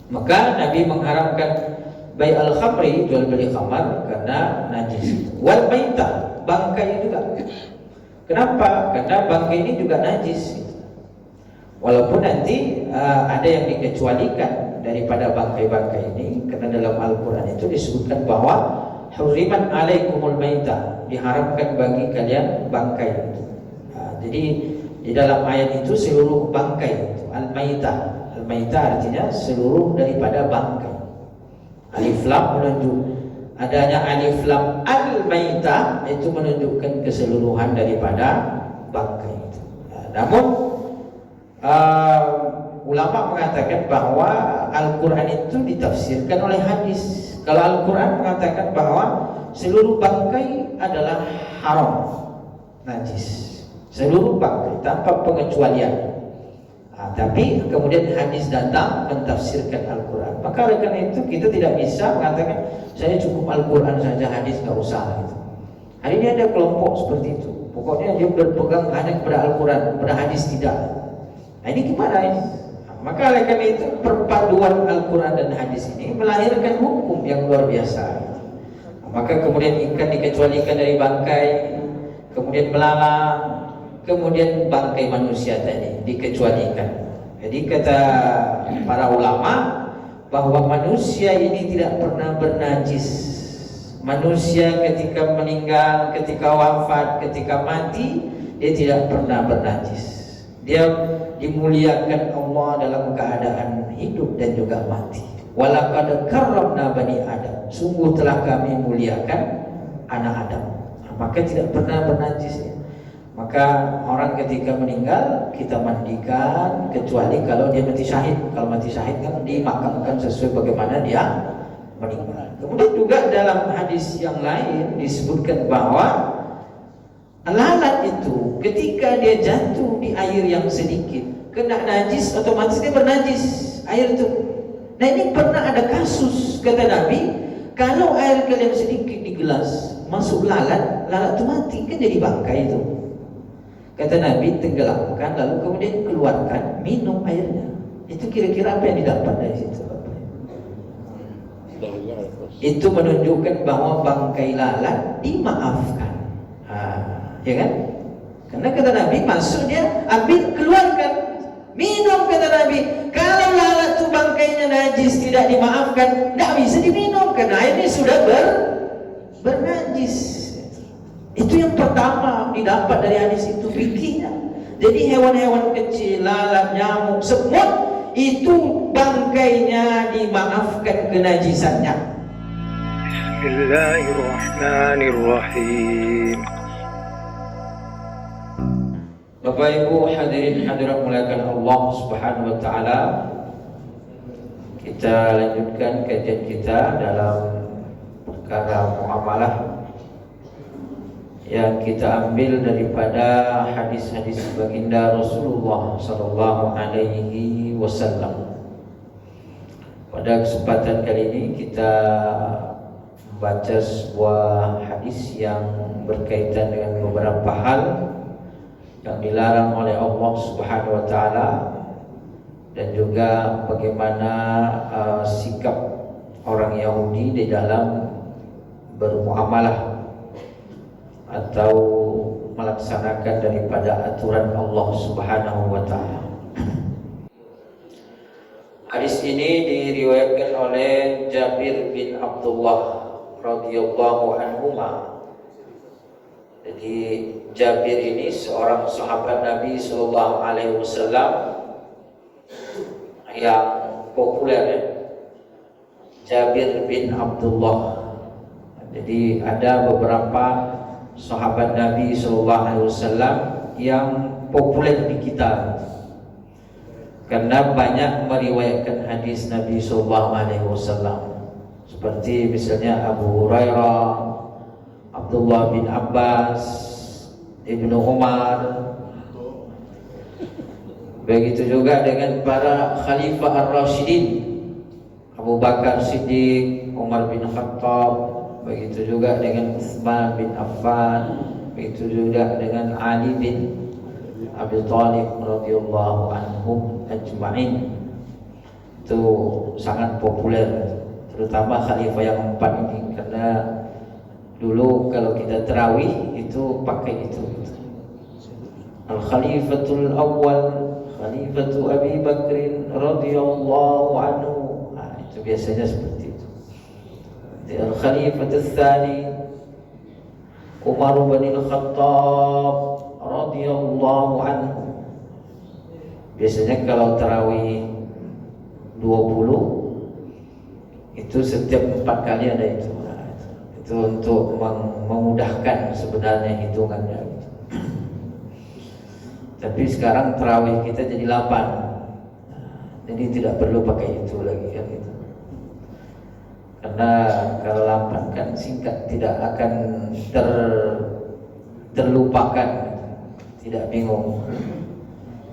Maka Nabi mengharamkan bai al-khamri, jual beli khamar, karena najis. Wal maitah, bangkai juga. Kenapa? Karena bangkai ini juga najis. Walaupun nanti ada yang dikecualikan daripada bangkai-bangkai ini, karena dalam Al-Quran itu disebutkan bahwa hurrimat alaikumul maitah, diharamkan bagi kalian bangkai. Jadi di dalam ayat itu seluruh bangkai, al-maitah. Al-maitah artinya seluruh daripada bangkai. Alif lam menunjuk adanya alif lam al-maitah, itu menunjukkan keseluruhan daripada bangkai itu. Namun ulama mengatakan bahwa Al-Quran itu ditafsirkan oleh hadis. Kalau Al-Quran mengatakan bahwa seluruh bangkai adalah haram, najis, seluruh bangkai tanpa pengecualian. Tapi kemudian hadis datang mentafsirkan Al-Quran. Maka oleh karena itu kita tidak bisa mengatakan saya cukup Al-Quran saja, hadis nggak usah gitu. Hari ini ada kelompok seperti itu. Pokoknya dia berpegang hanya kepada Al-Quran, kepada hadis tidak. Nah ini gimana ini? Maka oleh karena itu perpaduan Al-Quran dan hadis ini melahirkan hukum yang luar biasa. Maka kemudian ikan dikecualikan dari bangkai, kemudian belalang, kemudian bangkai manusia tadi dikecualikan. Jadi kata para ulama bahwa manusia ini tidak pernah bernajis. Manusia ketika meninggal, ketika wafat, ketika mati, dia tidak pernah bernajis. Dia dimuliakan Allah dalam keadaan hidup dan juga mati. Walaqad karramna bani Adam, sungguh telah kami muliakan anak Adam. Maka tidak pernah bernajis. Maka orang ketika meninggal kita mandikan, kecuali kalau dia mati syahid. Kalau mati syahid kan dimakamkan sesuai bagaimana dia meninggal. Kemudian juga dalam hadis yang lain disebutkan bahwa lalat itu ketika dia jatuh di air yang sedikit, kena najis, otomatis dia bernajis air itu. Nah ini pernah ada kasus, kata Nabi, kalau air kalian sedikit di gelas masuk lalat, lalat itu mati, kan jadi bangkai itu. Kata Nabi, tenggelamkan lalu kemudian keluarkan, minum airnya. Itu kira-kira apa yang didapat dari situ? Itu menunjukkan bahwa bangkai lalat dimaafkan. Ya kan? Karena kata Nabi, maksudnya ambil, keluarkan, minum, kata Nabi. Kalau lalat itu bangkainya najis, tidak dimaafkan, tidak bisa diminum karena airnya sudah bernajis. Itu yang pertama didapat dari hadis itu, fikihnya. Jadi hewan-hewan kecil, lalat, nyamuk, semut, itu bangkainya dimaafkan kenajisannya. Bismillahirrahmanirrahim. Bapak Ibu hadirin hadirat muliakan Allah Subhanahu wa taala. Kita lanjutkan kajian kita dalam perkara muamalah yang kita ambil daripada hadis-hadis baginda Rasulullah sallallahu alaihi wasallam. Pada kesempatan kali ini kita membaca sebuah hadis yang berkaitan dengan beberapa hal yang dilarang oleh Allah Subhanahu wa taala, dan juga bagaimana sikap orang Yahudi di dalam bermuamalah atau melaksanakan daripada aturan Allah Subhanahu wa taala. Hadis ini diriwayatkan oleh Jabir bin Abdullah radhiyallahu anhuma. Jadi Jabir ini seorang sahabat Nabi sallallahu alaihi wasallam yang populer, ya. Jabir bin Abdullah. Jadi ada beberapa sahabat Nabi sallallahu alaihi wasallam yang populer di kita karena banyak meriwayatkan hadis Nabi sallallahu alaihi wasallam, seperti misalnya Abu Hurairah, Abdullah bin Abbas, Ibnu Umar. Begitu juga dengan para khalifah ar-Rasyidin, Abu Bakar Siddiq, Umar bin Khattab, begitu juga dengan Utsman bin Affan, begitu juga dengan Ali bin Abi Thalib radhiyallahu anhum ajma'in. itu sangat populer, terutama khalifah yang 4 ini, karena dulu kalau kita tarawih itu pakai itu. Al-Khalifatul Awwal Khalifatu Abi Bakrin radhiyallahu anhu. Nah, itu biasanya seperti itu. Al-Khalifatul Tsani Umar bin Al-Khattab radhiyallahu anhu. Biasanya kalau tarawih 20 itu setiap 4 kali ada itu. Nah, itu untuk memudahkan sebenarnya hitungannya. Tapi sekarang tarawih kita jadi 8, jadi tidak perlu pakai itu lagi kan gitu. Karena kalau 8 kan singkat, tidak akan terlupakan, tidak bingung.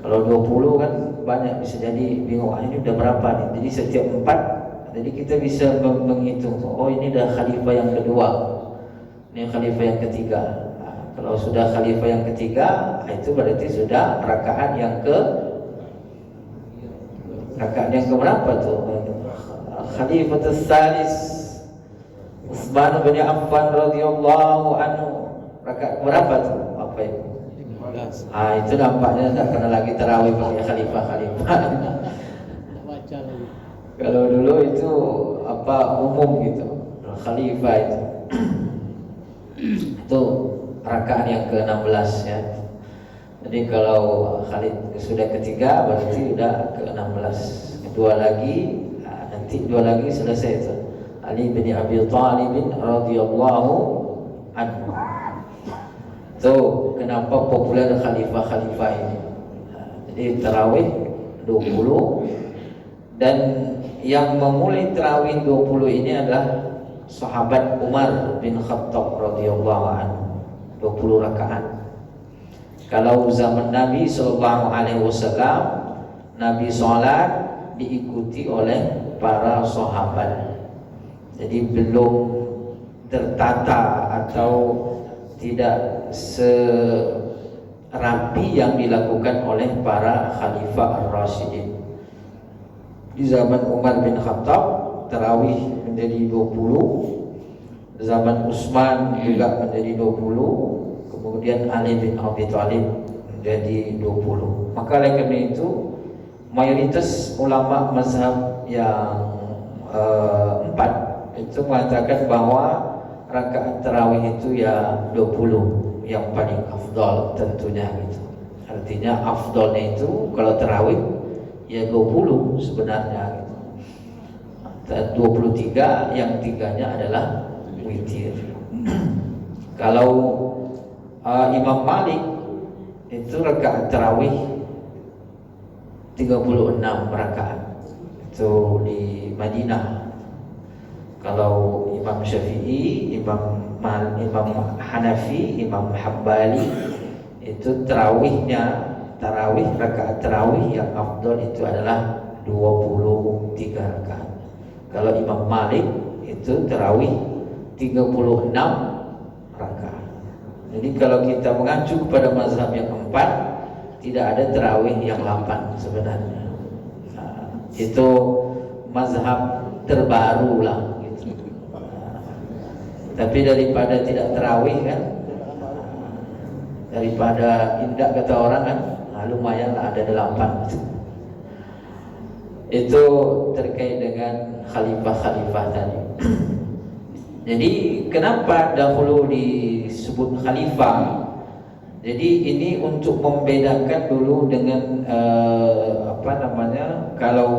Kalau 20 kan banyak, bisa jadi bingung, ini udah berapa nih. Jadi setiap 4, jadi kita bisa menghitung, oh ini udah khalifah yang kedua, ini khalifah yang ketiga. Kalau sudah khalifah yang ketiga, itu berarti sudah rakaat yang berapa tuh? Khalifatul Tsalis Utsman bin Affan radhiyallahu anhu. Rakaat berapa tuh? Apa itu? 15. Itu nampaknya tidak pernah lagi tarawih pakai khalifah. Kalau dulu itu umum gitu, khalifah itu. Itu rakaat yang ke-16 ya. Jadi kalau Khalid sudah ketiga berarti sudah ke-16. Dua lagi, nanti 2 lagi selesai itu. Ali bin Abi Thalib radhiyallahu anhu. Tuh kenapa populer khalifah ini. Jadi tarawih 20, dan yang memulai tarawih 20 ini adalah sahabat Umar bin Khattab radhiyallahu anhu. 20 rakaat. Kalau zaman Nabi sallallahu alaihi wasallam, Nabi salat diikuti oleh para sahabat. Jadi belum tertata atau tidak serapi yang dilakukan oleh para khalifah ar-rasyidin. Di zaman Umar bin Khattab tarawih menjadi 20, zaman Utsman juga menjadi 20, kemudian Ali bin Abi Thalib menjadi 20. Maka oleh karena itu mayoritas ulama mazhab yang 4 itu mengatakan bahwa rakaat tarawih itu ya 20 yang paling afdal tentunya gitu. Artinya afdalnya itu kalau tarawih ya 20 sebenarnya gitu. 23 yang 3-nya adalah witir. Kalau Imam Malik itu rakaat tarawih 36 rakaat itu di Madinah. Kalau Imam Syafi'i, Imam Hanafi, Imam Hambali itu tarawih rakaat tarawih yang afdal itu adalah 23 rakaat. Kalau Imam Malik itu tarawih 36 rakaat. Jadi kalau kita mengacu kepada mazhab yang 4, tidak ada tarawih yang 8 sebenarnya. Itu mazhab terbaru lah gitu. Tapi daripada tidak tarawih kan, daripada indah kata orang kan, lumayan lah ada 8 gitu. Itu terkait dengan khalifah-khalifah tadi. Jadi kenapa dahulu disebut khalifah? Jadi ini untuk membedakan dulu dengan kalau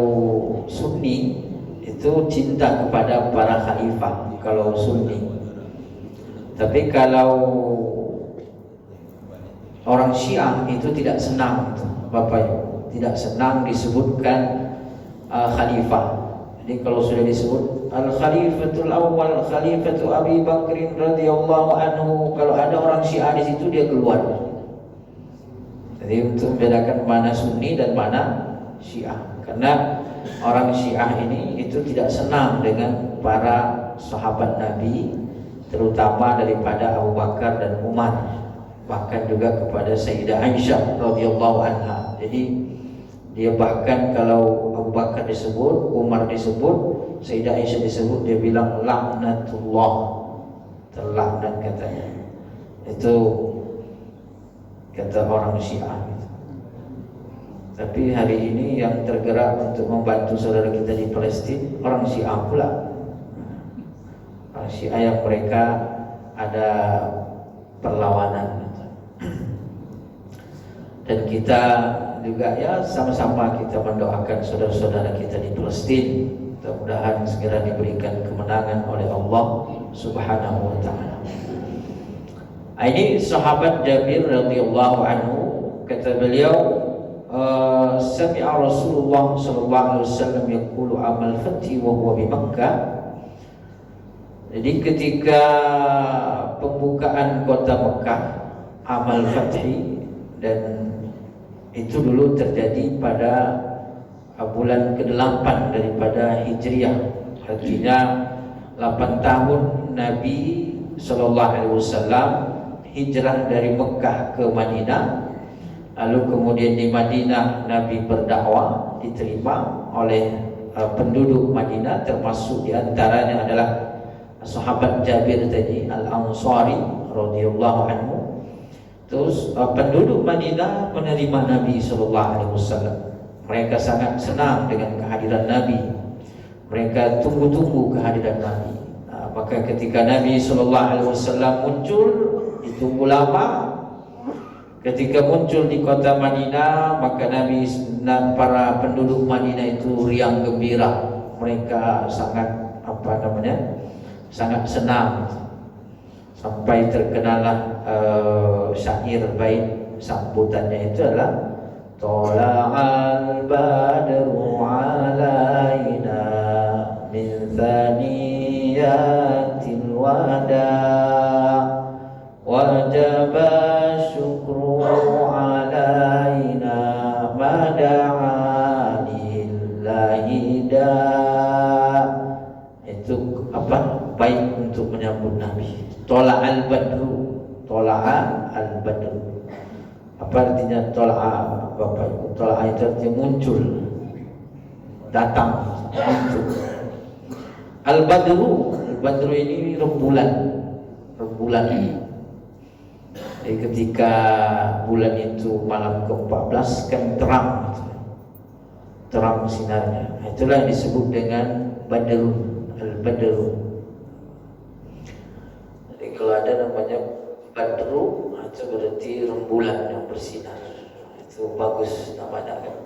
Sunni itu cinta kepada para khalifah kalau Sunni. Tapi kalau orang Syiah itu tidak senang, Bapak Ibu, tidak senang disebutkan khalifah. Jadi kalau sudah disebut Al-Khalifatul Awwal Khalifatu Abi Bakrin radhiyallahu anhu, kalau ada orang Syiah di situ dia keluar. Jadi untuk membedakan mana Sunni dan mana Syiah, karena orang Syiah ini itu tidak senang dengan para sahabat Nabi, terutama daripada Abu Bakar dan Umar, bahkan juga kepada Sayyidah Aisyah radhiyallahu anha. Jadi dia bahkan kalau Abu Bakar disebut, Umar disebut, Sayyidah Aisyah disebut, dia bilang laknatullah, terlaknat katanya. Itu kata orang Syiah. Tapi hari ini yang tergerak untuk membantu saudara kita di Palestina orang Syiah pula. Orang Syiah yang mereka ada perlawanan. Dan kita juga ya sama-sama kita mendoakan saudara-saudara kita di Palestina, mudah-mudahan segera diberikan kemenangan oleh Allah Subhanahu wa taala. Ini sahabat Jabir radhiyallahu anhu, kata beliau, sami'a Rasulullah sallallahu alaihi wasallam yaqulu amal fathi wa huwa bi Makkah. Jadi ketika pembukaan kota Mekah, amal fathi, dan itu dulu terjadi pada bulan ke-8 daripada Hijriah. Artinya 8 tahun Nabi sallallahu alaihi wasallam hijrah dari Mekah ke Madinah. Lalu kemudian di Madinah Nabi berdakwah, diterima oleh penduduk Madinah, termasuk diantaranya adalah sahabat Jabir tadi Al-Ansari radhiyallahu anhu. Terus penduduk Madinah menerima Nabi sallallahu alaihi wasallam. Mereka sangat senang dengan kehadiran Nabi. Mereka tunggu-tunggu kehadiran Nabi. Maka ketika Nabi sallallahu alaihi wasallam muncul, ditunggu lama. Ketika muncul di kota Madinah, maka Nabi dan para penduduk Madinah itu riang gembira. Mereka sangat sangat senang. Sampai terkenalah syair bait sambutannya itu adalah Tola'al badru alaina min thaniyatil wada' wajaba syukru alaina mada'a lillahi da'. Itu apa? Baik untuk menyambut Nabi. Tola'al badru, tola'a al badru. Apa artinya tola'a Bapak Ibu? Tola'a itu artinya muncul, datang, muncul. Al badru, ini rembulan. Jadi ketika bulan itu malam ke-14 kan terang sinarnya. Itulah yang disebut dengan badru, al badru. Kalau ada namanya badru, itu berarti rembulan yang bersinar. Itu bagus namanya kan.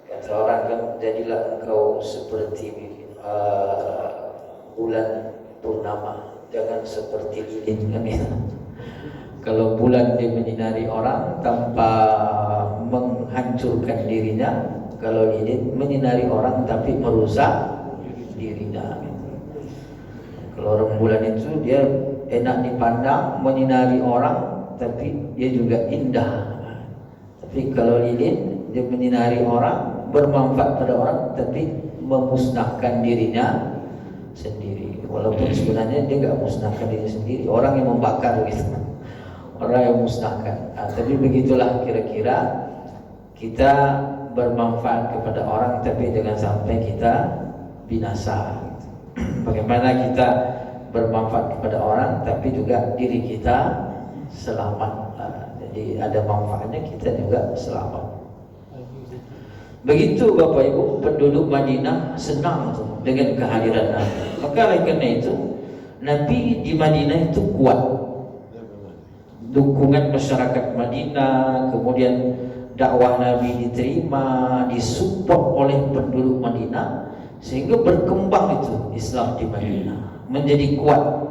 Kata orang kan, jadilah engkau seperti bulan purnama, jangan seperti lilin kan ya. Kalau bulan dia menyinari orang tanpa menghancurkan dirinya, kalau lilin menyinari orang tapi merusak dirinya. Kalau rembulan itu dia enak dipandang, menyinari orang, tapi dia juga indah. Tapi kalau lilin, dia menyinari orang, bermanfaat pada orang, tapi memusnahkan dirinya sendiri. Walaupun sebenarnya dia nggak musnahkan diri sendiri, orang yang membakar gitu, orang yang musnahkan. Tapi begitulah kira-kira kita bermanfaat kepada orang, tapi jangan sampai kita binasa. Bagaimana kita bermanfaat kepada orang tapi juga diri kita selamat. Jadi ada manfaatnya, kita juga selamat. Begitu Bapak Ibu, penduduk Madinah senang dengan kehadiran Nabi. Maka oleh karena itu Nabi di Madinah itu kuat. Dukungan masyarakat Madinah, kemudian dakwah Nabi diterima, disupport oleh penduduk Madinah, sehingga berkembang itu Islam di Madinah menjadi kuat.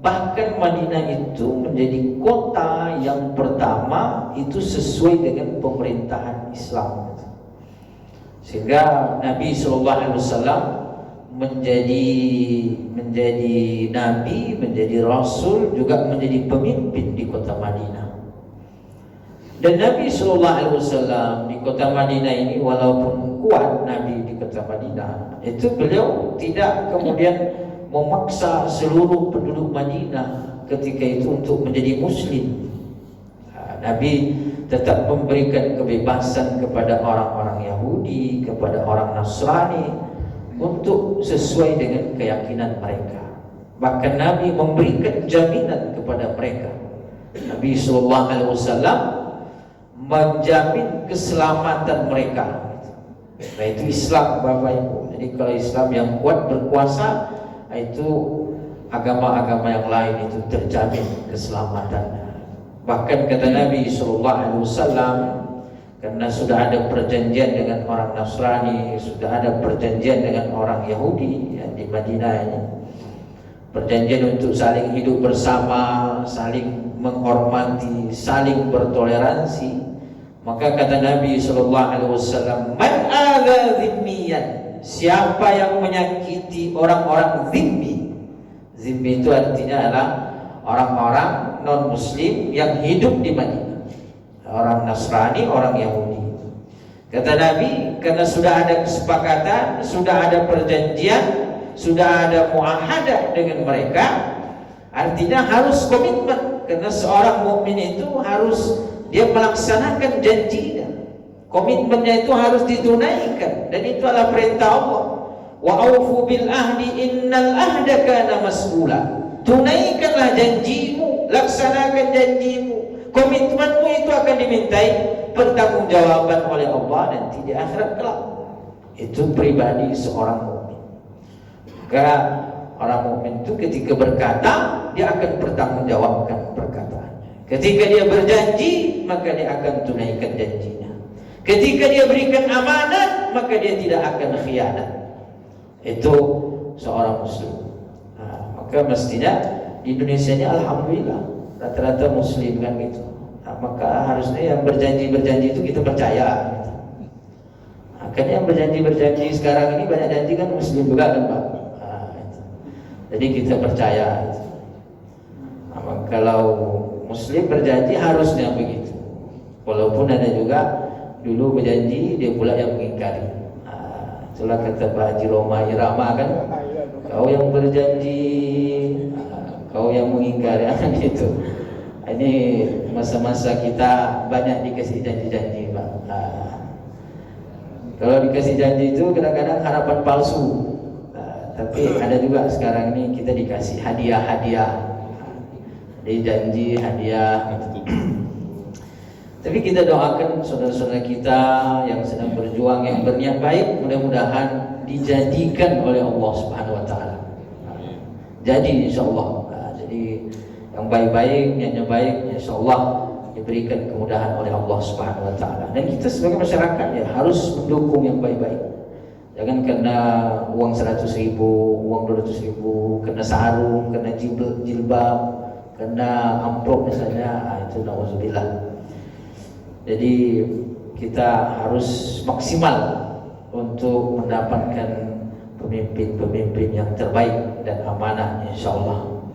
Bahkan Madinah itu menjadi kota yang pertama itu sesuai dengan pemerintahan Islam. Sehingga Nabi SAW menjadi Nabi, menjadi Rasul, juga menjadi pemimpin di kota Madinah. Dan Nabi SAW di kota Madinah ini, walaupun kuat Nabi di kota Madinah, itu beliau tidak kemudian memaksa seluruh penduduk Madinah ketika itu untuk menjadi Muslim. Nabi tetap memberikan kebebasan kepada orang-orang Yahudi Yahudi, kepada orang Nasrani, untuk sesuai dengan keyakinan mereka. Bahkan Nabi memberikan jaminan kepada mereka. Nabi SAW menjamin keselamatan mereka. Nah, itu Islam, Bapak Ibu. Jadi kalau Islam yang kuat berkuasa, itu agama-agama yang lain itu terjamin keselamatannya. Bahkan kata Nabi SAW, karena sudah ada perjanjian dengan orang Nasrani, sudah ada perjanjian dengan orang Yahudi yang di Madinah ini, perjanjian untuk saling hidup bersama, saling menghormati, saling bertoleransi. Maka kata Nabi SAW, man adza dhimmiyan, siapa yang menyakiti orang-orang zimmi. Zimmi itu artinya adalah orang-orang non-muslim yang hidup di Madinah, orang Nasrani, orang Yahudi. Kata Nabi, karena sudah ada kesepakatan, sudah ada perjanjian, sudah ada muahadah dengan mereka, artinya harus komitmen. Karena seorang mukmin itu harus dia melaksanakan janjinya, komitmennya itu harus ditunaikan, dan itu adalah perintah Allah. Wa aufu bil ahdi innal ahda kana mas'ula. Tunaikanlah janjimu, laksanakan janjimu, komitmenmu itu akan dimintai pertanggungjawaban oleh Allah nanti di akhirat kelak. Itu pribadi seorang mukmin. Maka orang mukmin itu ketika berkata, dia akan bertanggungjawabkan perkataannya. Ketika dia berjanji, maka dia akan tunaikan janjinya. Ketika dia berikan amanat, maka dia tidak akan khianat. Itu seorang muslim. Maka mestinya di Indonesia ini alhamdulillah rata-rata muslim kan gitu. Maka harusnya yang berjanji itu kita percaya gitu. Kan yang berjanji sekarang ini banyak janji kan muslim juga kan Pak. Jadi kita percaya gitu. Kalau muslim berjanji harusnya begitu. Walaupun ada juga dulu berjanji dia pula yang mengingkari. Itulah kata Pak Haji Roma Irama kan, kau yang berjanji, kau yang mengingkari, gitu. Ini masa-masa kita banyak dikasih janji-janji, Pak. Kalau dikasih janji itu kadang-kadang harapan palsu. Tapi ada juga sekarang ini kita dikasih hadiah-hadiah. Jadi janji, hadiah. Tapi kita doakan saudara-saudara kita yang sedang berjuang, yang berniat baik, mudah-mudahan dijadikan oleh Allah Subhanahu wa taala. Jadi insyaallah. Jadi yang baik-baik, niatnya baik, insyaallah diberikan kemudahan oleh Allah Subhanahu wa taala. Dan kita sebagai masyarakat ya harus mendukung yang baik-baik. Jangan kena uang 100.000, uang 200.000, kena sarung, kena jilbab, kena amplop misalnya, itu nauzubillah. Jadi kita harus maksimal untuk mendapatkan pemimpin-pemimpin yang terbaik dan amanah insyaallah.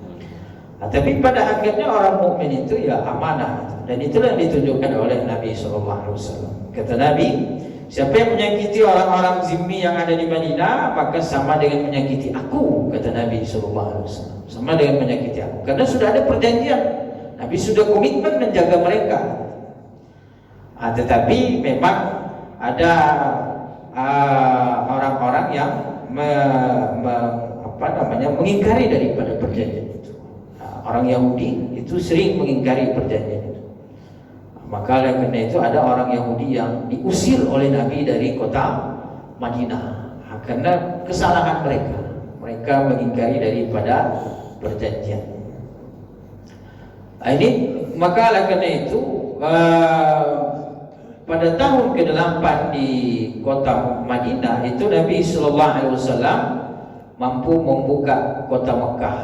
Tapi pada akhirnya orang mukmin itu ya amanah, dan itulah yang ditunjukkan oleh Nabi SAW. Kata Nabi, siapa yang menyakiti orang-orang zimmi yang ada di Madinah, maka sama dengan menyakiti aku, kata Nabi SAW. Sama dengan menyakiti aku, karena sudah ada perjanjian. Nabi sudah komitmen menjaga mereka. Tetapi memang ada orang-orang yang mengingkari daripada perjanjian itu. Orang Yahudi itu sering mengingkari perjanjian itu. Maka oleh karena itu ada orang Yahudi yang diusir oleh Nabi dari kota Madinah karena kesalahan mereka. Mereka mengingkari daripada perjanjian. Ini maka oleh karena itu pada tahun ke-8 di kota Madinah itu Nabi SAW mampu membuka kota Mekah.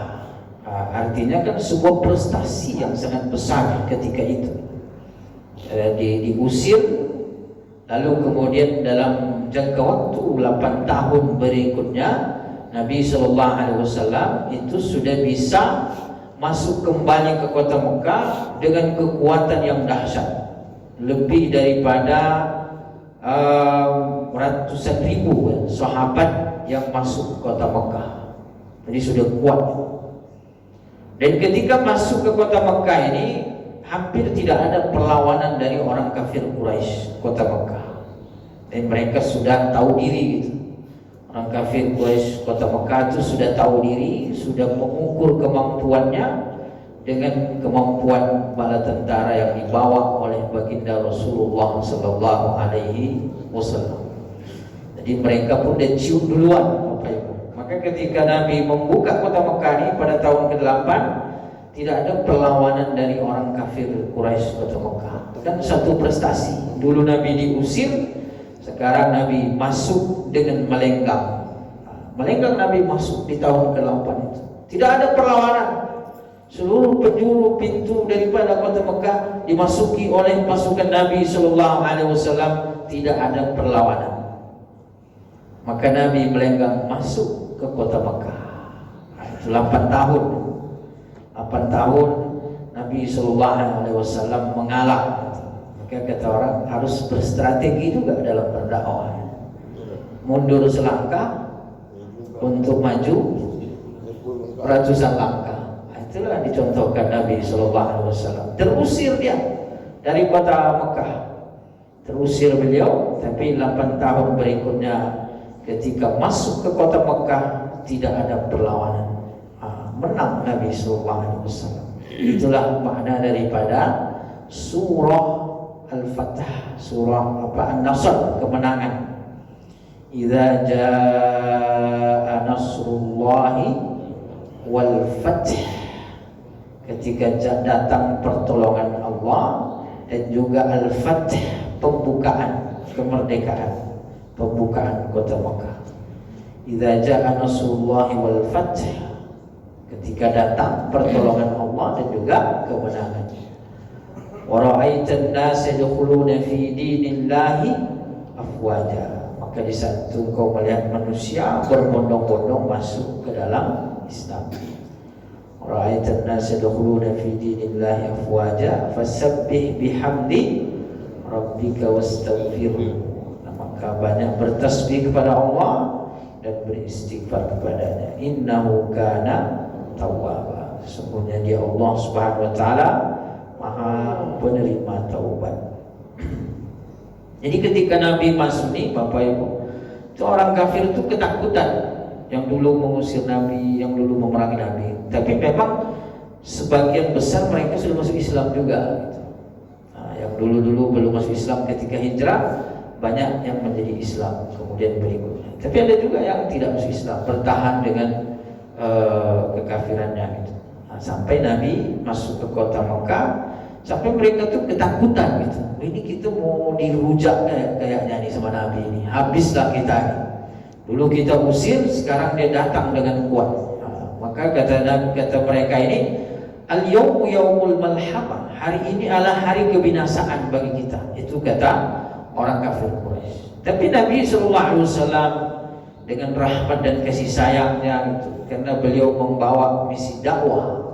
Artinya kan sebuah prestasi yang sangat besar ketika itu. Diusir, lalu kemudian dalam jangka waktu 8 tahun berikutnya Nabi SAW itu sudah bisa masuk kembali ke kota Mekah dengan kekuatan yang dahsyat. Lebih daripada ratusan ribu sahabat yang masuk ke kota Mekah. Jadi sudah kuat. Dan ketika masuk ke kota Mekah ini hampir tidak ada perlawanan dari orang kafir Quraisy kota Mekah. Dan mereka sudah tahu diri gitu. Orang kafir Quraisy kota Mekah itu sudah tahu diri, sudah mengukur kemampuannya dengan kemampuan bala tentara yang dibawa oleh baginda Rasulullah sallallahu alaihi wasallam. Jadi mereka pun dah cium duluan, Bapak Ibu. Maka ketika Nabi membuka kota Mekah ini pada tahun ke-8, tidak ada perlawanan dari orang kafir Quraisy kota Mekah. Kan satu prestasi. Dulu Nabi diusir, sekarang Nabi masuk dengan melenggang. Melenggang Nabi masuk di tahun ke-8 itu. Tidak ada perlawanan. Seluruh penjuru pintu daripada kota Mekah dimasuki oleh pasukan Nabi sallallahu alaihi wasallam, tidak ada perlawanan. Maka Nabi melenggang masuk ke kota Mekah. Itu 8 tahun. 8 tahun Nabi sallallahu alaihi wasallam mengalah. Maka kata orang harus berstrategi juga dalam berdakwah. Mundur selangkah untuk maju ratusan langkah. Itulah dicontohkan Nabi sallallahu alaihi wasallam. Terusir dia dari kota Mekah. Terusir beliau, tapi 8 tahun berikutnya ketika masuk ke kota Mekah tidak ada perlawanan. Menang Nabi sallallahu alaihi wasallam. Itulah makna daripada surah Al-Fath, surah An-Nasr, kemenangan. Idza jaa nasrullahi wal fath, ketika datang pertolongan Allah, dan juga Al-Fath, pembukaan, kemerdekaan, pembukaan kota Mekah. Idza jaa nasrullahi wal fath, ketika datang pertolongan Allah dan juga kemenangan. Wa ra'aitan nasa yadkhuluna fi dinillahi afwaja, maka di saat itu kau melihat manusia berbondong-bondong masuk ke dalam Islam. Ra'aitan nasa yadkhuluna fi dinillahi afwaja fasabbih bihamdi rabbika wastaghfirhu. Maka banyak bertasbih kepada Allah dan beristighfar kepadanya. Innahu kana tawwaba, sesungguhnya dia Allah Subhanahu wa taala Maha penerima taubat. Jadi ketika Nabi masuk nih, Bapak Ibu, itu orang kafir itu ketakutan, yang dulu mengusir Nabi, yang dulu memerangi Nabi. Tapi memang sebagian besar mereka sudah masuk Islam juga gitu. Nah, yang dulu belum masuk Islam ketika hijrah, banyak yang menjadi Islam kemudian berikutnya. Tapi ada juga yang tidak masuk Islam, bertahan dengan kekafirannya gitu. Nah, sampai Nabi masuk ke kota Mekah, sampai mereka tuh ketakutan gitu. Ini kita mau dirujak kayaknya nih sama Nabi ini. Habislah kita nih. Dulu kita usir, sekarang dia datang dengan kuat. Nah, maka kata mereka ini, al-yawmu yaumul malhamah, hari ini adalah hari kebinasaan bagi kita. Itu kata orang kafir Quraisy. Tapi Nabi sallallahu alaihi wasallam dengan rahmat dan kasih sayangnya gitu, karena beliau membawa misi dakwah.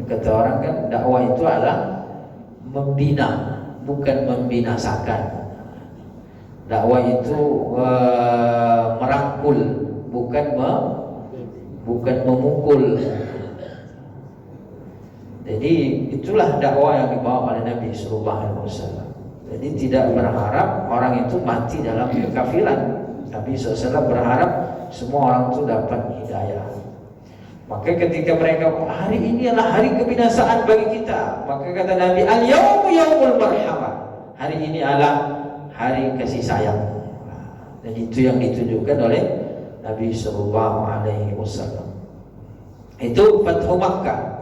Kata orang kan dakwah itu adalah membina, bukan membinasakan. Dakwah itu merangkul, bukan memukul. Jadi itulah dakwah yang dibawa oleh Nabi sallallahu alaihi wasallam. Jadi tidak berharap orang itu mati dalam kekafiran. Nabi SAW berharap semua orang itu dapat hidayah. Maka ketika mereka, hari ini adalah hari kebinasaan bagi kita, maka kata Nabi, al-yawmu yaumul marhamah, hari ini adalah hari kasih sayang. Dan itu yang ditunjukkan oleh Nabi sallallahu alaihi wasallam. Itu Fathu Makkah.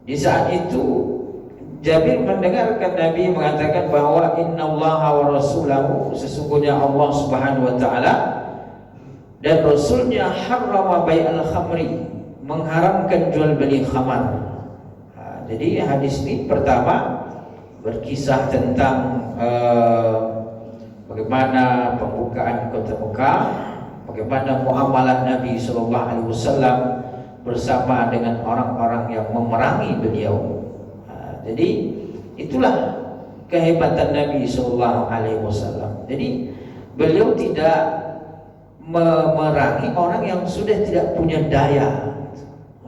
Di saat itu Jabir mendengarkan Nabi mengatakan bahwa innallaha wa rasulahu, sesungguhnya Allah Subhanahu wa taala dan Rasulnya harrama bai'al khamri, mengharamkan jual beli khamar. Jadi hadis ini pertama berkisah tentang bagaimana pembukaan kota Mekah, bagaimana muamalah Nabi sallallahu alaihi wasallam bersama dengan orang-orang yang memerangi beliau. Jadi itulah kehebatan Nabi sallallahu alaihi wasallam. Jadi beliau tidak memerangi orang yang sudah tidak punya daya,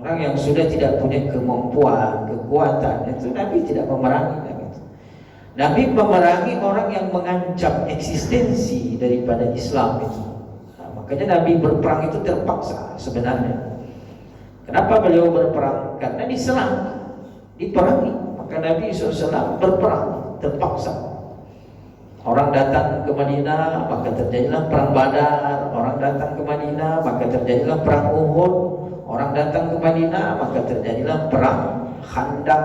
orang yang sudah tidak punya kemampuan, kekuatan. Itu Nabi tidak memerangi. Nabi memerangi orang yang mengancam eksistensi daripada Islam itu. Nah, makanya Nabi berperang itu terpaksa sebenarnya. Kenapa beliau berperang? Karena diserang, diperangi. Maka Nabi SAW berperang terpaksa. Orang datang ke Madinah, maka terjadilah perang Badar. Orang datang ke Madinah, maka terjadilah perang Uhud. Orang datang ke Madinah, maka terjadilah perang Khandaq,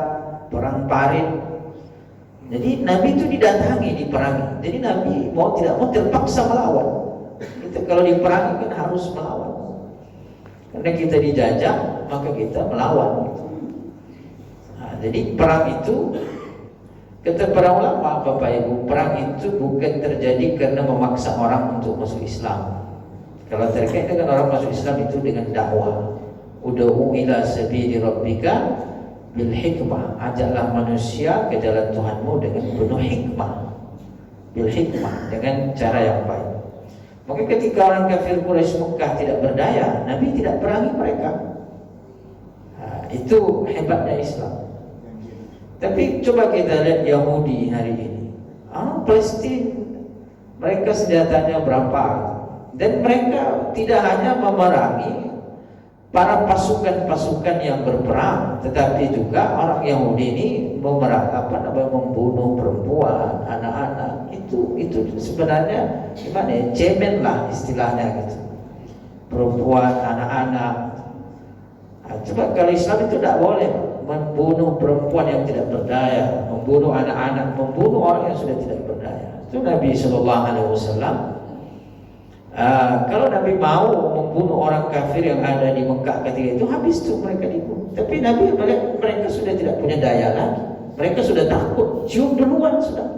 perang Parit. Jadi Nabi itu didatangi, diperangi. Jadi Nabi mau tidak mau terpaksa melawan. Itu kalau diperangi kan harus melawan. Karena kita dijajah, maka kita melawan. Nah, jadi perang itu, kata para ulama, Bapak Ibu, perang itu bukan terjadi karena memaksa orang untuk masuk Islam. Kalau terkait dengan orang masuk Islam itu dengan dakwah. Ud'u ila sabili rabbika bil hikmah, ajaklah manusia ke jalan Tuhanmu dengan penuh hikmah. Bil hikmah, dengan cara yang baik. Maka ketika orang kafir Quraisy Mekah tidak berdaya, Nabi tidak perangi mereka. Nah, itu hebatnya Islam. Tapi coba kita lihat Yahudi hari ini. Orang Palestina, mereka senjatanya berapa? Dan mereka tidak hanya memerangi para pasukan-pasukan yang berperang, tetapi juga orang Yahudi ini membunuh perempuan, anak-anak. Itu sebenarnya gimana ya? Cemen lah istilahnya gitu. Perempuan, anak-anak. Nah, coba kalau Islam itu tidak boleh membunuh perempuan yang tidak berdaya, membunuh anak-anak, membunuh orang yang sudah tidak berdaya. Itu Nabi SAW. Kalau Nabi mau membunuh orang kafir yang ada di Mekah ketika itu, habis itu mereka dibunuh. Tapi Nabi melihat mereka sudah tidak punya daya lagi. Mereka sudah takut, cium duluan sudah.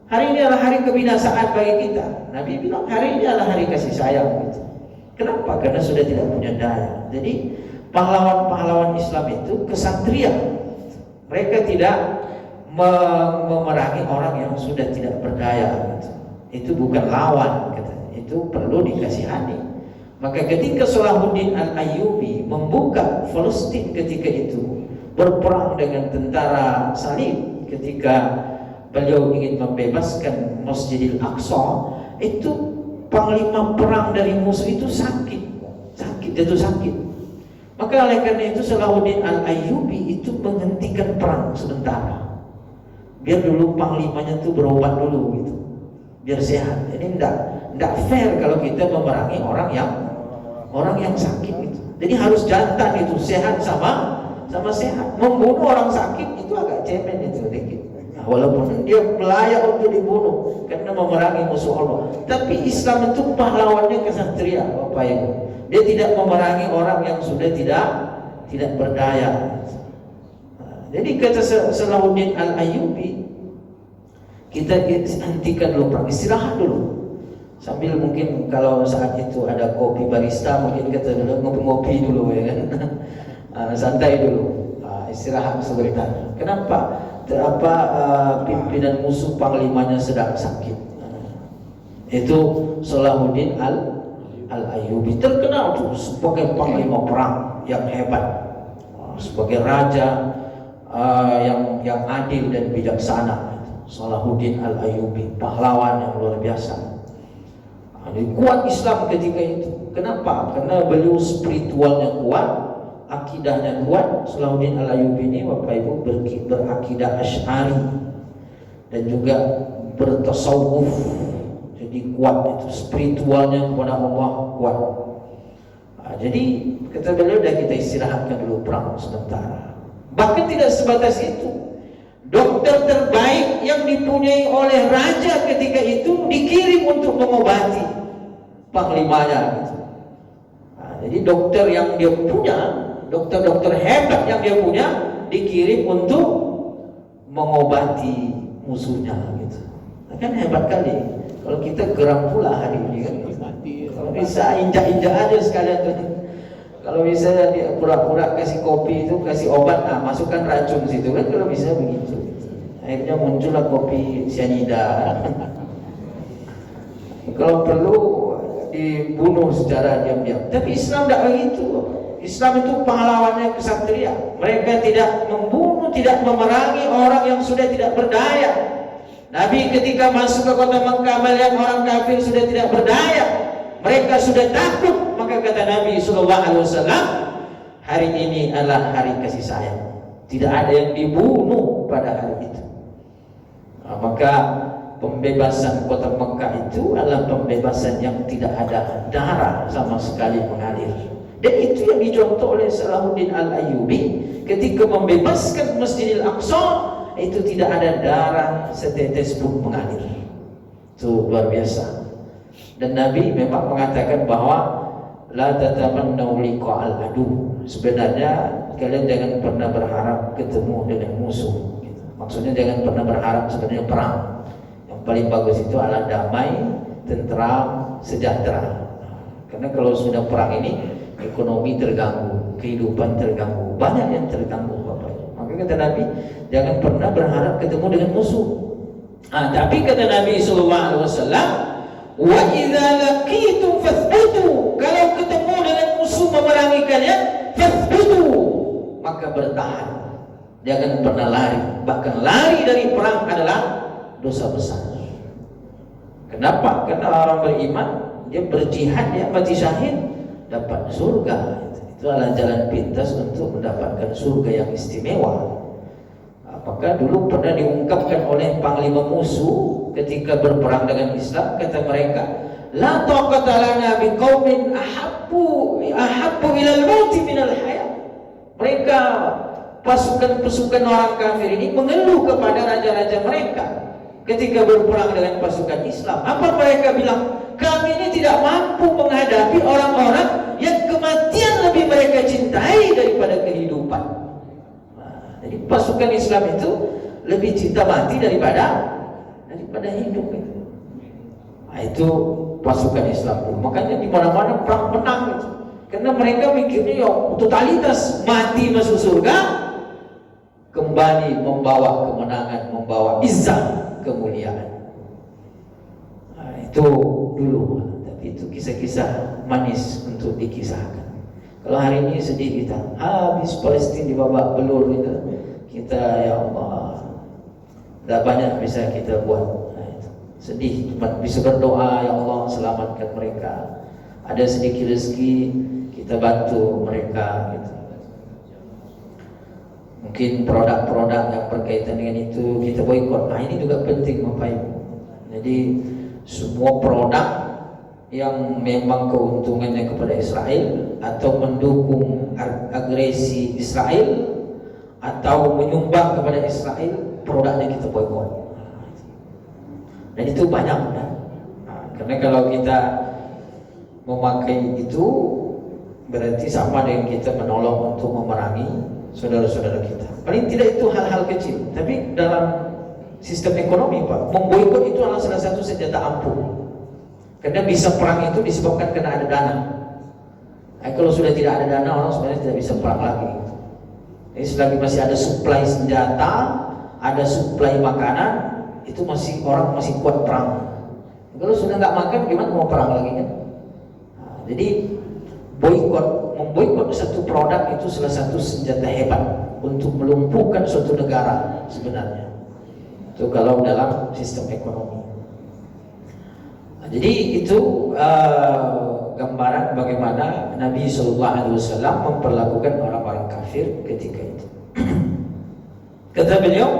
Hari ini adalah hari kebinasaan bagi kita. Nabi bilang hari ini adalah hari kasih sayang gitu. Kenapa? Karena sudah tidak punya daya. Jadi pahlawan-pahlawan Islam itu kesatria. Mereka tidak memerangi orang yang sudah tidak berdaya gitu. Itu bukan lawan gitu. Itu perlu dikasihani. Maka ketika Salahuddin Al-Ayyubi membuka Palestina ketika itu, berperang dengan tentara Salib ketika beliau ingin membebaskan Masjidil Aqsa, itu panglima perang dari musuh itu sakit, jatuh sakit. Maka oleh karena itu Salahuddin Al-Ayyubi itu menghentikan perang sementara. Biar dulu panglimanya itu berobat dulu gitu, biar sehat. Ini tidak fair kalau kita memerangi orang yang sakit itu. Jadi harus jantan itu, sehat sama sehat. Membunuh orang sakit itu agak cemen itu dikit. Nah, walaupun dia layak untuk dibunuh karena memerangi musuh Allah. Tapi Islam itu pahlawannya kesatria, Bapak Ibu. Dia tidak memerangi orang yang sudah tidak berdaya. Nah, jadi kata Salahuddin Al-Ayyubi, kita hentikan dulu perang, istirahat dulu. Sambil mungkin kalau saat itu ada kopi barista, mungkin kita dulu ngopi-ngopi dulu ya kan. Santai dulu, istirahat sebentar. Kenapa? Pimpinan musuh panglimanya sedang sakit. Itu Salahuddin Al-Ayyubi terkenal tuh sebagai panglima perang yang hebat, sebagai raja yang adil dan bijaksana. Salahuddin Al-Ayyubi, pahlawan yang luar biasa. Kuat Islam ketika itu. Kenapa? Karena beliau spiritualnya kuat, akidahnya kuat. Salahuddin Al-Ayyubi ini Bapak Ibu berakidah Asy'ari dan juga bertasawuf. Jadi kuat itu, spiritualnya kepada Allah kuat. Nah, jadi kata beliau, udah kita istirahatkan dulu perang sementara. Bahkan tidak sebatas itu. Dokter terbaik yang dipunyai oleh raja ketika itu dikirim untuk mengobati panglimanya gitu. Nah, jadi dokter yang dia punya, dokter-dokter hebat yang dia punya dikirim untuk mengobati musuhnya gitu. Nah, kan hebat kali. Kalau kita geram pula hari ini kan. Kalau bisa injak-injak aja sekalian tuh. Kalau bisa dia pura-pura kasih kopi itu, kasih obat, masukkan racun situ kan, kalau bisa begitu. Akhirnya muncullah kopi cyanida. Kalau perlu dibunuh secara diam-diam. Tapi Islam tidak begitu. Islam itu pahlawannya kesatria. Mereka tidak membunuh, tidak memerangi orang yang sudah tidak berdaya. Nabi ketika masuk ke kota Mekah melihat orang kafir sudah tidak berdaya, mereka sudah takut, maka kata Nabi SAW, hari ini adalah hari kasih sayang. Tidak ada yang dibunuh pada hari itu. Maka pembebasan kota Mekah itu adalah pembebasan yang tidak ada darah sama sekali mengalir. Dan itu yang dicontoh oleh Salahuddin Al-Ayyubi ketika membebaskan Masjidil Aqsa, itu tidak ada darah setetes pun mengalir. Itu luar biasa. Dan Nabi memang mengatakan bahwa la tatamannu liqa'al adu. Sebenarnya kalian jangan pernah berharap ketemu dengan musuh. Maksudnya jangan pernah berharap sebenarnya perang. Yang paling bagus itu adalah damai, tentram, sejahtera. Karena kalau sudah perang ini, ekonomi terganggu, kehidupan terganggu, banyak yang terganggu, Bapak. Maka kata Nabi, jangan pernah berharap ketemu dengan musuh. Tapi kata Nabi SAW, wa idza laqitum fathbutu. Kalau ketemu dengan musuh memerangi kalian, fathbutu, maka bertahan. Jangan pernah lari. Bahkan lari dari perang adalah dosa besar. Kenapa? Karena orang beriman, dia berjihad, dia mati syahid, dapat surga. Itu adalah jalan pintas untuk mendapatkan surga yang istimewa. Apakah dulu pernah diungkapkan oleh panglima musuh ketika berperang dengan Islam, kata mereka, la taqata lana biqaumin ahabbu ilal mauti minal hayat. Mereka, pasukan-pasukan orang kafir ini mengeluh kepada raja-raja mereka ketika berperang dengan pasukan Islam. Apa mereka bilang? Kami ini tidak mampu menghadapi orang-orang yang kematian lebih mereka cintai daripada kehidupan. Jadi pasukan Islam itu lebih cinta mati daripada hidup. Itu pasukan Islam. Makanya di mana-mana perang menang itu. Karena mereka mikirnya totalitas, mati masuk surga, kembali membawa kemenangan, membawa izzah, kemuliaan. Itu dulu, tapi itu kisah-kisah manis untuk dikisahkan. Kalau hari ini sedih kita, habis Palestina dibabak belur kita ya Allah, tidak banyak bisa kita buat. Sedih, cuma bisa berdoa, ya Allah selamatkan mereka. Ada sedikit rezeki, kita bantu mereka gitu. Mungkin produk-produk yang berkaitan dengan itu kita boikot. Ini juga penting Bapak Ibu. Jadi semua produk yang memang keuntungannya kepada Israel atau mendukung agresi Israel atau menyumbang kepada Israel, produknya kita boikot. Dan itu banyak kan? Karena kalau kita memakai itu berarti sama dengan kita menolong untuk memerangi saudara-saudara kita. Paling tidak itu hal-hal kecil, tapi dalam sistem ekonomi Pak, memboikot itu adalah salah satu senjata ampuh. Karena bisa perang itu disebabkan karena ada dana. Kalau sudah tidak ada dana, orang sebenarnya tidak bisa perang lagi. Jadi selagi masih ada suplai senjata, ada suplai makanan, itu orang masih kuat perang. Kalau sudah nggak makan, gimana mau perang lagi kan? Jadi memboikot satu produk itu salah satu senjata hebat untuk melumpuhkan suatu negara sebenarnya. Itu kalau dalam sistem ekonomi. Jadi itu gambaran bagaimana Nabi SAW memperlakukan orang-orang kafir ketika itu. Kata beliau,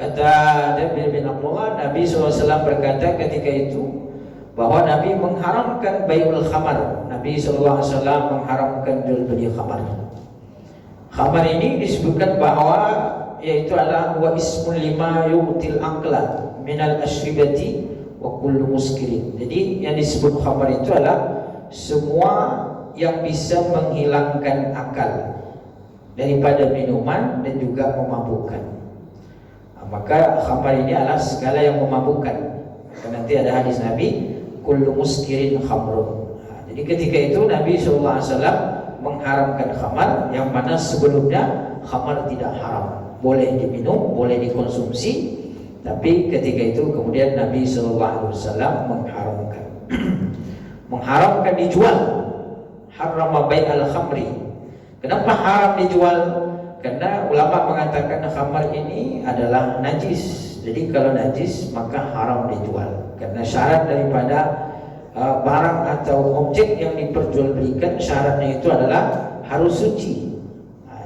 kata Jabir bin Abdullah, Nabi SAW berkata ketika itu bahwa Nabi mengharamkan bai'ul khamar. Nabi SAW mengharamkan jual beli khamar. Khamar ini disebutkan bahwa yaitu adalah wa ismul lima yu'til aqla minal ashribati wa kullu muskirin. Jadi yang disebut khamar itu adalah semua yang bisa menghilangkan akal daripada minuman dan juga memabukkan. Maka khamar ini adalah segala yang memabukkan. Karena nanti ada hadis Nabi, kullu muskirin khamrun. Jadi ketika itu Nabi SAW mengharamkan khamar, yang mana sebelumnya khamar tidak haram, boleh diminum, boleh dikonsumsi. Tapi ketika itu kemudian Nabi SAW mengharamkan mengharamkan dijual. Harama bai'al khamri. Kenapa haram dijual? Karena ulama mengatakan khamar ini adalah najis. Jadi kalau najis maka haram dijual, karena syarat daripada barang atau objek yang diperjualbelikan, syaratnya itu adalah harus suci.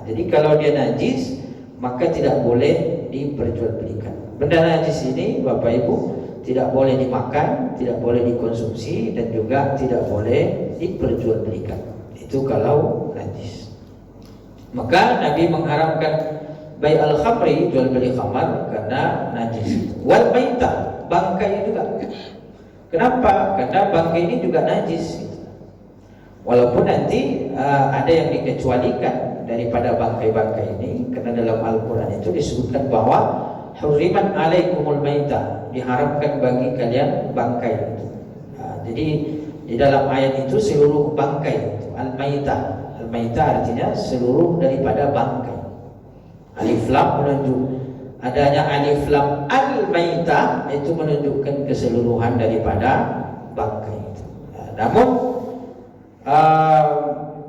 Jadi kalau dia najis maka tidak boleh diperjualbelikan. Benda najis ini Bapak Ibu tidak boleh dimakan, tidak boleh dikonsumsi, dan juga tidak boleh diperjualbelikan. Itu kalau najis. Maka Nabi mengharamkan bai al-khamri, jual beli khamar, karena najis. Wal maitah, bangkai juga. Kenapa? Karena bangkai ini juga najis. Walaupun nanti ada yang dikecualikan daripada bangkai-bangkai ini, karena dalam Al-Quran itu disebutkan bahwa hurrimat alaikumul maitah, diharamkan bagi kalian bangkai. Jadi di dalam ayat itu seluruh bangkai, al-maitah. Al-maitah artinya seluruh daripada bangkai. Alif lam menunjuk adanya alif lam al-maitah, itu menunjukkan keseluruhan daripada bangkai itu. Namun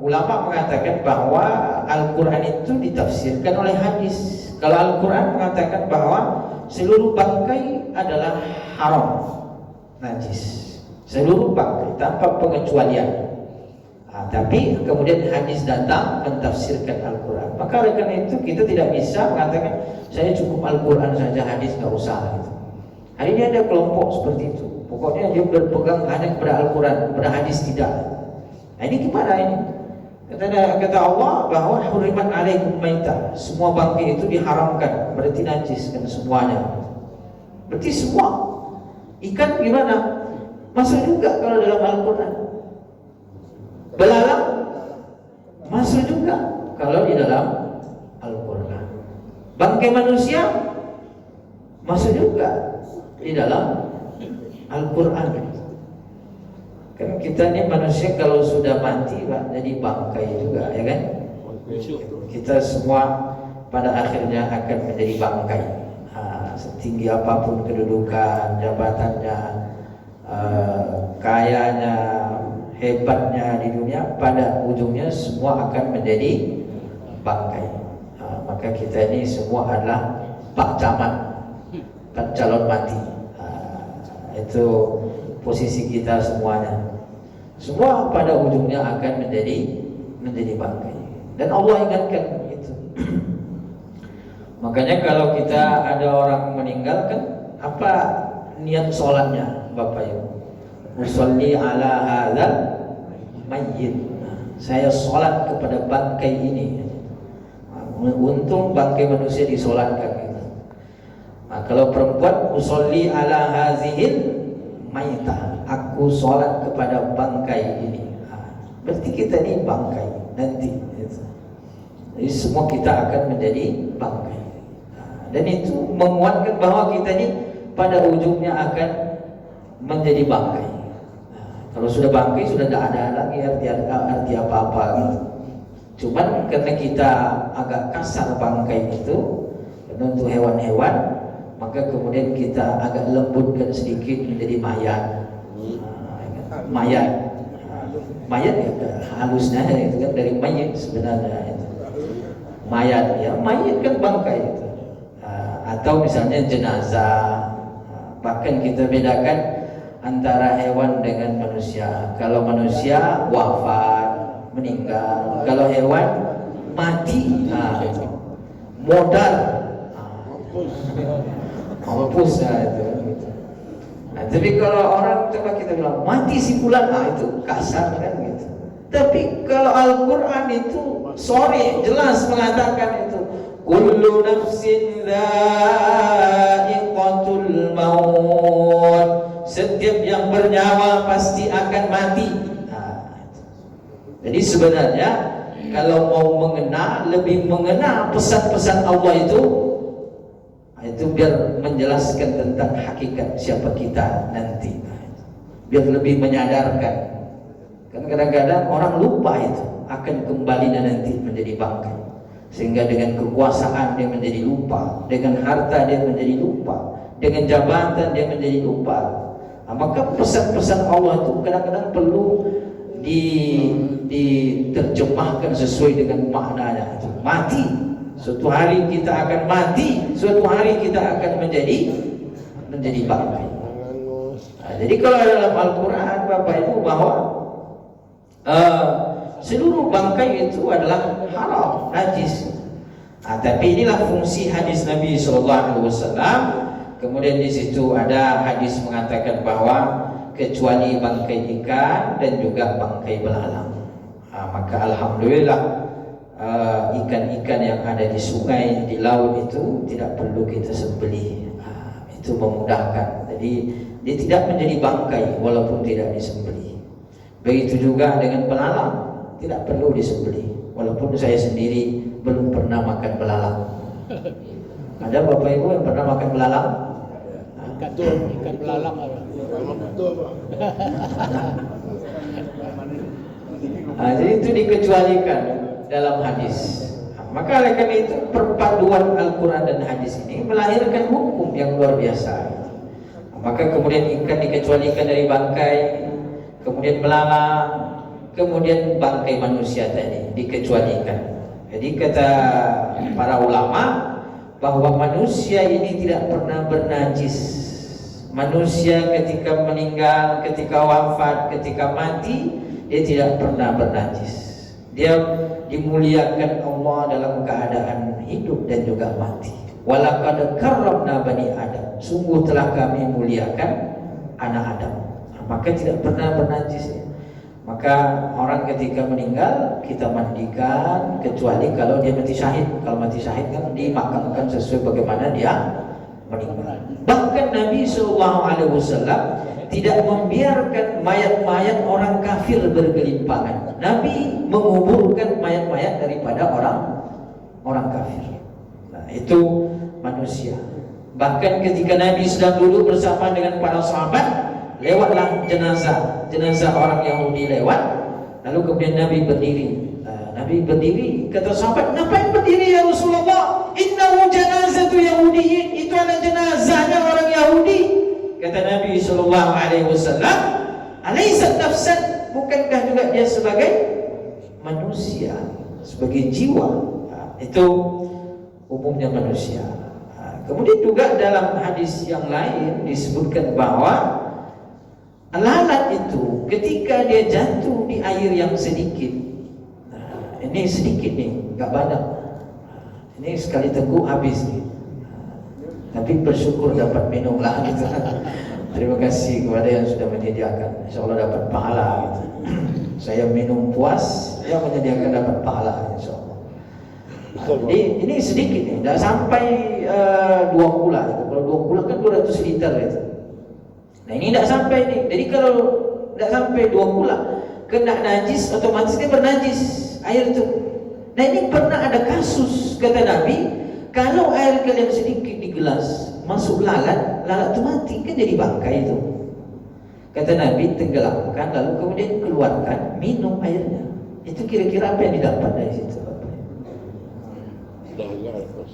ulama mengatakan bahwa Al-Quran itu ditafsirkan oleh hadis. Kalau Al-Quran mengatakan bahwa seluruh bangkai adalah haram, najis, seluruh bangkai tanpa pengecualian. Tapi kemudian hadis datang mentafsirkan Al-Quran, maka oleh karena itu kita tidak bisa mengatakan saya cukup Al-Quran saja, hadis nggak usah gitu. Hari ini ada kelompok seperti itu, pokoknya dia berpegang hanya kepada Al-Quran, kepada hadis tidak. Nah ini gimana ini? Kata Allah bahwa hurimat alaikum maitah, semua bangkai itu diharamkan, berarti najis kan semuanya. Berarti semua. Ikan gimana? Masuk juga kalau dalam Al-Quran. Belalang masuk juga kalau di dalam Al-Quran. Bangkai manusia masuk juga di dalam Al-Quran. Kan kita ini manusia kalau sudah mati Pak, jadi bangkai juga, ya kan? Kita semua pada akhirnya akan menjadi bangkai. Setinggi apapun kedudukan, jabatannya, kayanya, hebatnya di dunia, pada ujungnya semua akan menjadi bangkai. Maka kita ini semua adalah Pak Camat, Pak calon mati. Itu posisi kita semuanya. Semua pada ujungnya akan menjadi bangkai. Dan Allah ingatkan itu. Makanya kalau kita ada orang meninggal kan, apa niat sholatnya Bapak Ibu? Usolli ala hadzal mayyit. Saya sholat kepada bangkai ini. Untung bangkai manusia disolatkan gitu. Kalau perempuan, usolli ala hazihil maitah, aku sholat kepada bangkai ini. Berarti kita ini bangkai nanti gitu. Jadi semua kita akan menjadi bangkai. Dan itu menguatkan bahwa kita ini pada ujungnya akan menjadi bangkai. Kalau sudah bangkai sudah tidak ada lagi arti apa-apa gitu. Cuman karena kita agak kasar bangkai itu, karena untuk hewan-hewan, maka kemudian kita agak lembutkan sedikit menjadi mayat. Mayat ya halusnya itu kan dari mayat sebenarnya itu. Mayat ya, mayat kan bangkai itu. Atau misalnya jenazah. Bahkan kita bedakan antara hewan dengan manusia. Kalau manusia wafat, meninggal. Kalau hewan mati, modal, mampus itu. Tapi kalau orang coba kita bilang mati si fulan, itu kasar kan gitu. Tapi kalau Al-Quran itu sorry, jelas mengatakan itu kullu nafsin dha'iqatul maut, setiap yang bernyawa pasti akan mati. Jadi sebenarnya kalau mau mengena, lebih mengena pesan-pesan Allah itu biar menjelaskan tentang hakikat siapa kita nanti, biar lebih menyadarkan. Kan kadang-kadang orang lupa itu akan kembalinya nanti menjadi bangkai, sehingga dengan kekuasaan dia menjadi lupa, dengan harta dia menjadi lupa, dengan jabatan dia menjadi lupa. Maka pesan-pesan Allah itu kadang-kadang perlu diterjemahkan sesuai dengan maknanya. Mati Suatu hari kita akan mati, suatu hari kita akan menjadi bangkai. Jadi kalau dalam Al-Quran Bapak Ibu bahwa seluruh bangkai itu adalah haram, najis. Tapi inilah fungsi hadis Nabi SAW. Kemudian di situ ada hadis mengatakan bahwa kecuali bangkai ikan dan juga bangkai belalang. Maka alhamdulillah ikan-ikan yang ada di sungai, di laut itu tidak perlu kita sembelih. Itu memudahkan. Jadi dia tidak menjadi bangkai walaupun tidak disembelih. Begitu juga dengan belalang, tidak perlu disembelih. Walaupun saya sendiri belum pernah makan belalang. Ada Bapak Ibu yang pernah makan belalang? Ikan belalang apa? Jadi itu dikecualikan dalam hadis. Maka oleh karena itu perpaduan Al-Quran dan hadis ini melahirkan hukum yang luar biasa. Maka kemudian ikan dikecualikan dari bangkai, kemudian belalang, kemudian bangkai manusia tadi dikecualikan. Jadi kata para ulama bahwa manusia ini tidak pernah bernajis. Manusia ketika meninggal, ketika wafat, ketika mati, dia tidak pernah bernajis. Dia dimuliakan Allah dalam keadaan hidup dan juga mati. Walaqad karramna bani Adam. Sungguh telah kami muliakan anak Adam. Maka tidak pernah bernajis. Maka orang ketika meninggal kita mandikan, kecuali kalau dia mati syahid. Kalau mati syahid kan dimakamkan sesuai bagaimana dia meninggal. Bahkan Nabi SAW tidak membiarkan mayat-mayat orang kafir bergelimpangan. Nabi menguburkan mayat-mayat daripada orang kafir. Nah, itu manusia. Bahkan ketika Nabi sedang duduk bersama dengan para sahabat, lewatlah jenazah orang Yahudi lewat. Lalu kemudian Nabi berdiri. Nabi berdiri, kata sahabat, "Ngapain berdiri ya Rasulullah? Innahu janazatu Yahudi." Itu adalah jenazahnya orang Yahudi. Kata Nabi SAW, "Alaysat nafsan?" Bukankah juga dia sebagai manusia, sebagai jiwa? Itu umumnya manusia. Kemudian juga dalam hadis yang lain disebutkan bahwa lalat itu ketika dia jatuh di air yang sedikit, ini sedikit nih, nggak banyak, ini sekali teguk habis nih. Tapi bersyukur dapat minum lah gitu. Terima kasih kepada yang sudah menyediakan. Insya Allah dapat pahala gitu. Saya minum puas, dia menyediakan dapat pahala insya Allah. Jadi ini sedikit nih, tidak sampai 2 kula gitu. Kalau 2 kula kan 200 liter gitu. Nah ini tidak sampai nih. Jadi kalau tidak sampai 2 kula, kena najis otomatis dia bernajis air itu. Nah ini pernah ada kasus kata Nabi, kalau air kalian sedikit di gelas masuk lalat itu mati, kan jadi bangkai itu. Kata Nabi, tenggelamkan lalu kemudian keluarkan, minum airnya. Itu kira-kira apa yang didapat dari situ?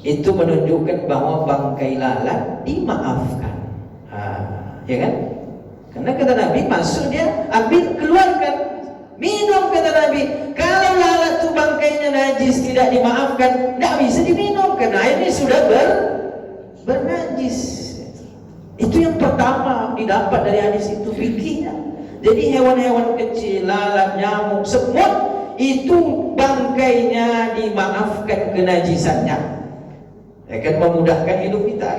Itu menunjukkan bahwa bangkai lalat dimaafkan. Ya kan? Karena kata Nabi, masuk dia, ambil, keluarkan, minum. Kata Nabi, kalau lalat itu bangkainya najis, tidak dimaafkan, tidak bisa diminum karena airnya sudah bernajis. Itu yang pertama didapat dari hadis itu, fikihnya. Jadi hewan-hewan kecil, lalat, nyamuk, semut, itu bangkainya dimaafkan kenajisannya. Akan memudahkan hidup kita.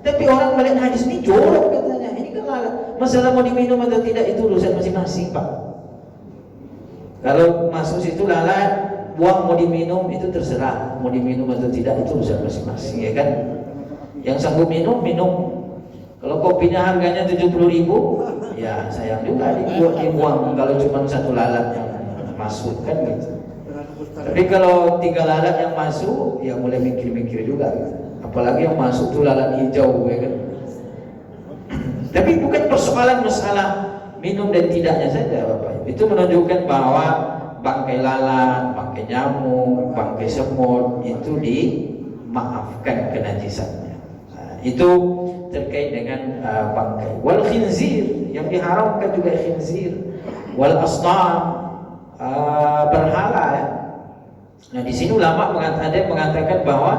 Tapi orang melihat hadis ini jorok katanya. Ini kan lalat. Masalah mau diminum atau tidak itu urusan masing-masing, Pak. Kalau masuk situ lalat, buang mau diminum itu terserah. Mau diminum atau tidak itu urusan masing-masing, ya kan? Yang sanggup minum, minum. Kalau kopinya harganya 70.000, ya sayang juga dibuang kalau cuma 1 lalat yang masuk kan gitu. Tapi kalau 3 lalat yang masuk, ya mulai mikir-mikir juga gitu. Apalagi yang masuk tuh lalat hijau, ya kan. Tapi bukan persoalan masalah minum dan tidaknya saja, Bapak. Itu menunjukkan bahwa bangkai lalat, bangkai nyamuk, bangkai semut itu dimaafkan kenajisannya. Itu terkait dengan bangkai. Wal khinzir, yang diharamkan juga khinzir. Wal asnam, berhala ya. Nah di sini ulama ada yang mengatakan bahwa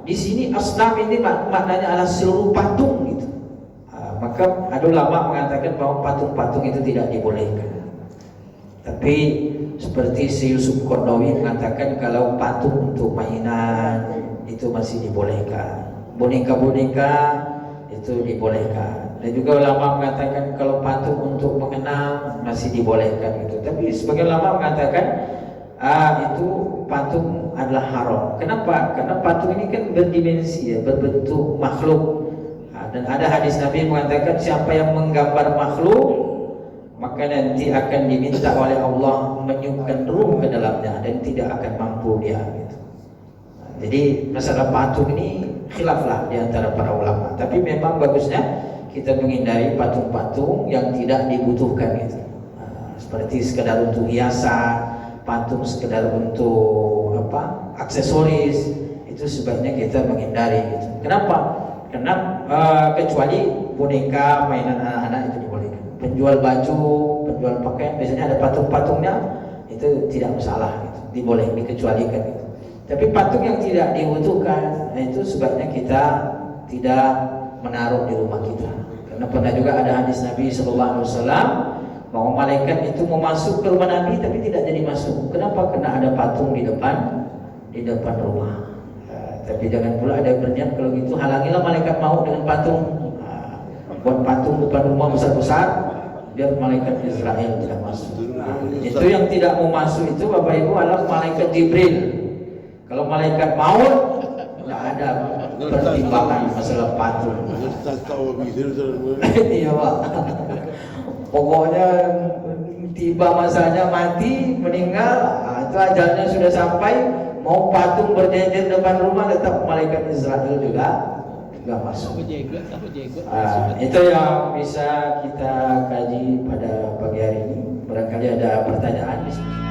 di sini asnam ini maknanya adalah seluruh patung gitu. Maka ada ulama mengatakan bahwa patung-patung itu tidak dibolehkan. Tapi seperti si Yusuf Qaradawi mengatakan kalau patung untuk mainan itu masih dibolehkan, boneka-boneka itu dibolehkan. Dan juga ulama mengatakan kalau patung untuk mengenang masih dibolehkan gitu. Tapi sebagian ulama mengatakan itu patung adalah haram. Kenapa? Karena patung ini kan berdimensi ya, berbentuk makhluk. Dan ada hadis Nabi mengatakan siapa yang menggambar makhluk maka nanti akan diminta oleh Allah meniupkan ruh ke dalamnya dan tidak akan mampu dia gitu. Jadi masalah patung ini khilaflah di antara para ulama. Tapi memang bagusnya kita menghindari patung-patung yang tidak dibutuhkan gitu. Seperti sekedar untuk hiasan, patung sekedar untuk aksesoris, itu sebaiknya kita menghindari gitu. Kenapa? Karena kecuali boneka mainan anak-anak itu dibolehkan. Penjual baju, penjual pakaian biasanya ada patung-patungnya, itu tidak masalah gitu. Diboleh, dikecualikan gitu. Tapi patung yang tidak dibutuhkan, itu sebaiknya kita tidak menaruh di rumah kita. Karena pernah juga ada hadis Nabi SAW bahwa malaikat itu mau masuk ke rumah Nabi tapi tidak jadi masuk. Kenapa? Karena ada patung di depan rumah. Tapi jangan pula ada berniat kalau gitu halangilah malaikat mau dengan patung. Buat patung depan rumah besar-besar biar malaikat Israel tidak masuk. Itu yang tidak mau masuk itu Bapak Ibu adalah malaikat Jibril. Kalau malaikat maut tidak ada pertimbangan masalah patung. Iya Pak. Pokoknya tiba masanya mati, meninggal, itu ajalnya sudah sampai, mau patung berjejer depan rumah tetap malaikat Israel juga nggak masuk. Itu yang bisa kita kaji pada pagi hari ini. Barangkali ada pertanyaan di sini.